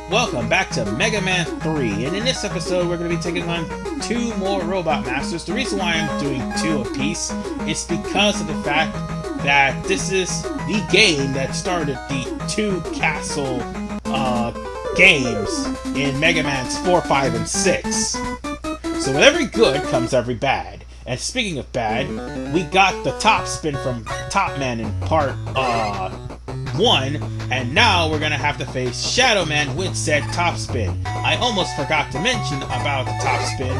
Welcome back to Mega Man 3, and in this episode we're going to be taking on 2 more Robot Masters. The reason why I'm doing 2 apiece is because of the fact that this is the game that started the 2 castle games in Mega Man's 4, 5, and 6. So with every good comes every bad. And speaking of bad, we got the top spin from Top Man in part 1, and now we're gonna have to face Shadow Man with said top spin. I almost forgot to mention about the top spin.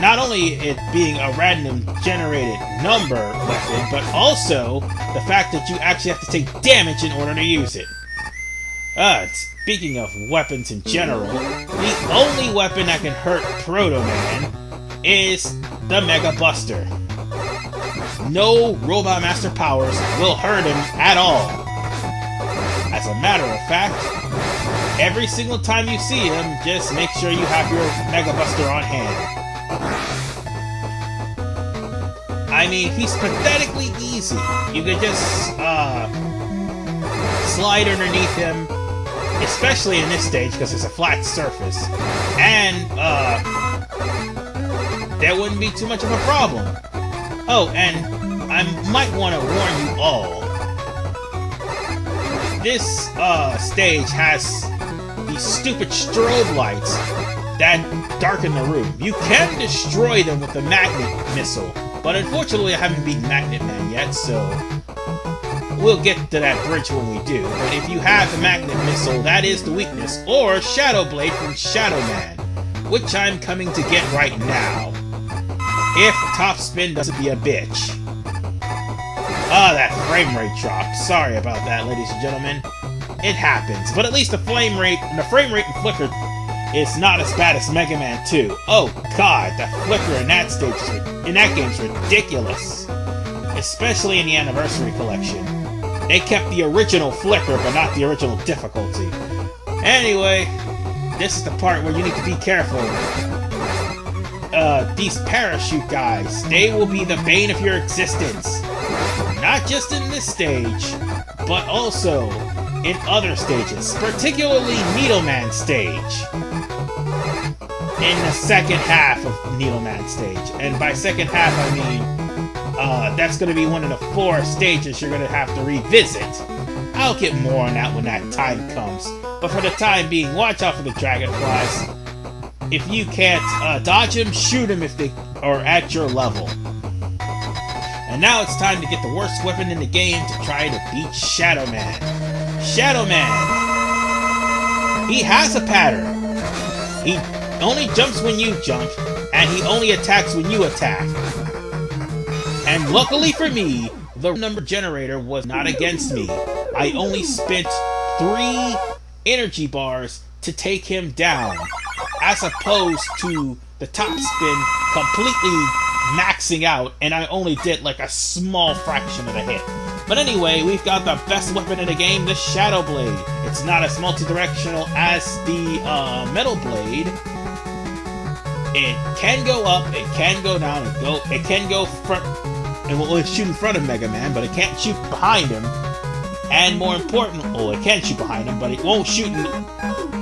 Not only it being a random generated number weapon, but also the fact that you actually have to take damage in order to use it. Speaking of weapons in general, the only weapon that can hurt Proto Man is the Mega Buster. No Robot Master powers will hurt him at all. As a matter of fact, every single time you see him, just make sure you have your Mega Buster on hand. I mean, he's pathetically easy. You could just slide underneath him, especially in this stage because it's a flat surface, and there wouldn't be too much of a problem. Oh, and I might want to warn you all. This stage has these stupid strobe lights that darken the room. You can destroy them with the Magnet Missile, but unfortunately I haven't beaten Magnet Man yet, so we'll get to that bridge when we do. But if you have the Magnet Missile, that is the weakness, or Shadow Blade from Shadow Man, which I'm coming to get right now. If Top Spin doesn't be a bitch. That frame rate drop. Sorry about that, ladies and gentlemen. It happens, but at least the frame rate in Flicker is not as bad as Mega Man 2. Oh god, the flicker in that game is ridiculous. Especially in the Anniversary Collection. They kept the original flicker, but not the original difficulty. Anyway, this is the part where you need to be careful. These parachute guys, they will be the bane of your existence. Not just in this stage, but also in other stages, particularly Needleman stage. In the second half of Needleman stage. And by second half, I mean, that's going to be one of the 4 stages you're going to have to revisit. I'll get more on that when that time comes. But for the time being, watch out for the dragonflies. If you can't dodge them, shoot them if they are at your level. And now it's time to get the worst weapon in the game to try to beat Shadow Man. Shadow Man! He has a pattern. He only jumps when you jump, and he only attacks when you attack. And luckily for me, the number generator was not against me. I only spent 3 energy bars to take him down, as opposed to the top spin completely maxing out, and I only did like a small fraction of the hit. But anyway, we've got the best weapon in the game, the Shadow Blade. It's not as multi-directional as the Metal Blade. It can go up, it can go down, it can go front, and will shoot in front of Mega Man, but it can't shoot behind him. And more important, it can shoot behind him, but it won't shoot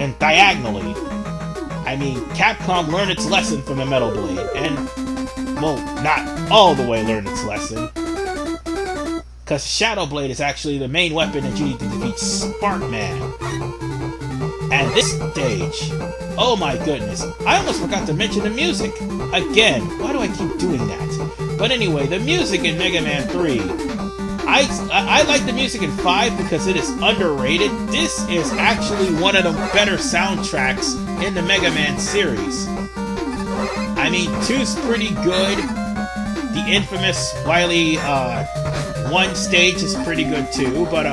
in diagonally. I mean, Capcom learned its lesson from the Metal Blade, and, well, not all the way learned its lesson. Because Shadow Blade is actually the main weapon that you need to defeat Spark Man. And this stage, oh my goodness, I almost forgot to mention the music. Again, why do I keep doing that? But anyway, the music in Mega Man 3, I like the music in 5 because it is underrated. This is actually one of the better soundtracks in the Mega Man series. I mean, 2's pretty good. The infamous Wily 1 stage is pretty good too, but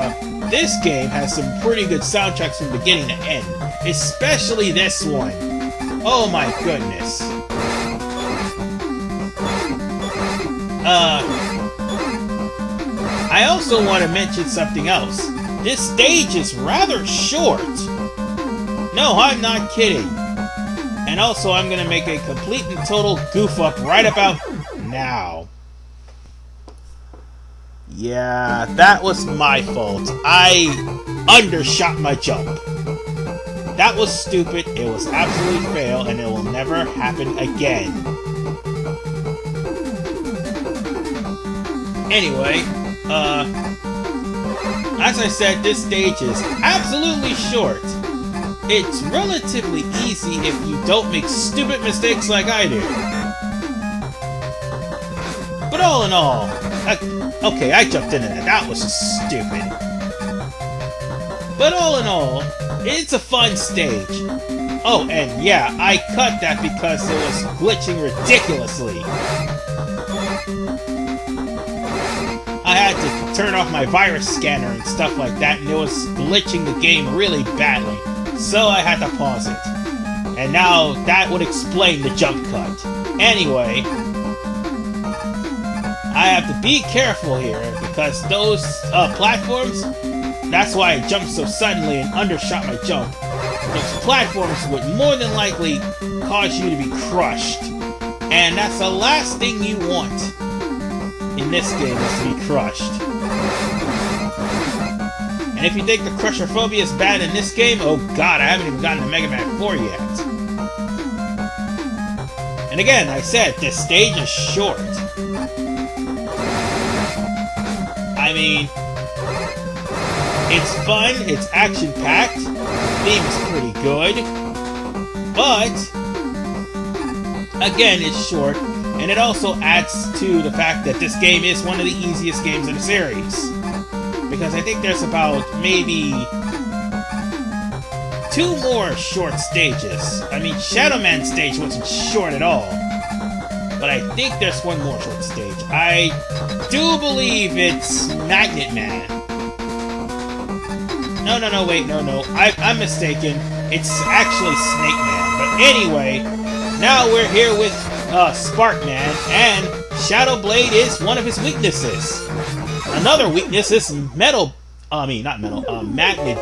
this game has some pretty good soundtracks from beginning to end. Especially this one. Oh my goodness. I also want to mention something else. This stage is rather short. No, I'm not kidding. And also, I'm going to make a complete and total goof up right about now. Yeah, that was my fault. I undershot my jump. That was stupid, it was absolute fail, and it will never happen again. Anyway, as I said, this stage is absolutely short. It's relatively easy if you don't make stupid mistakes like I do. But all in all, okay, I jumped into that. That was just stupid. But all in all, it's a fun stage. Oh, and yeah, I cut that because it was glitching ridiculously. I had to turn off my virus scanner and stuff like that, and it was glitching the game really badly. So I had to pause it. And now that would explain the jump cut. Anyway, I have to be careful here because those platforms, that's why I jumped so suddenly and undershot my jump. Those platforms would more than likely cause you to be crushed. And that's the last thing you want in this game, is to be crushed. And if you think the Crusherphobia is bad in this game, oh god, I haven't even gotten to Mega Man 4 yet. And again, I said, this stage is short. I mean, it's fun, it's action-packed, the theme is pretty good, but, again, it's short, and it also adds to the fact that this game is one of the easiest games in the series. Because I think there's about maybe 2 more short stages. I mean, Shadow Man stage wasn't short at all. But I think there's 1 more short stage. I do believe it's Magnet Man. No, wait, no. I'm mistaken. It's actually Snake Man. But anyway, now we're here with Spark Man, and Shadow Blade is one of his weaknesses. Another weakness is Magnet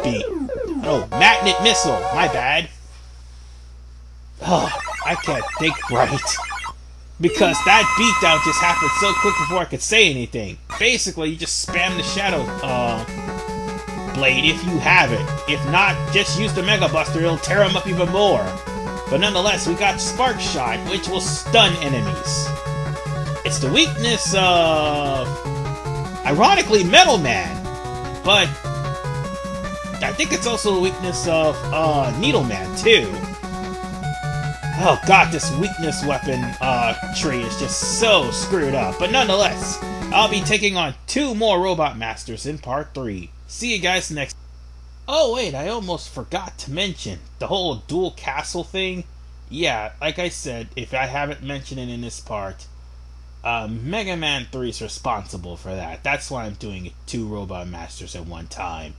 Beam. Oh, Magnet Missile. My bad. Oh, I can't think right. Because that beatdown just happened so quick before I could say anything. Basically, you just spam the Shadow Blade if you have it. If not, just use the Mega Buster, it'll tear them up even more. But nonetheless, we got Spark Shot, which will stun enemies. It's the weakness of, ironically, Metal Man. But I think it's also the weakness of Needle Man, too. Oh god, this weakness weapon tree is just so screwed up. But nonetheless, I'll be taking on 2 more Robot Masters in Part 3. See you guys next. Oh wait, I almost forgot to mention the whole dual castle thing. Yeah, like I said, if I haven't mentioned it in this part, Mega Man 3 is responsible for that. That's why I'm doing 2 Robot Masters at one time.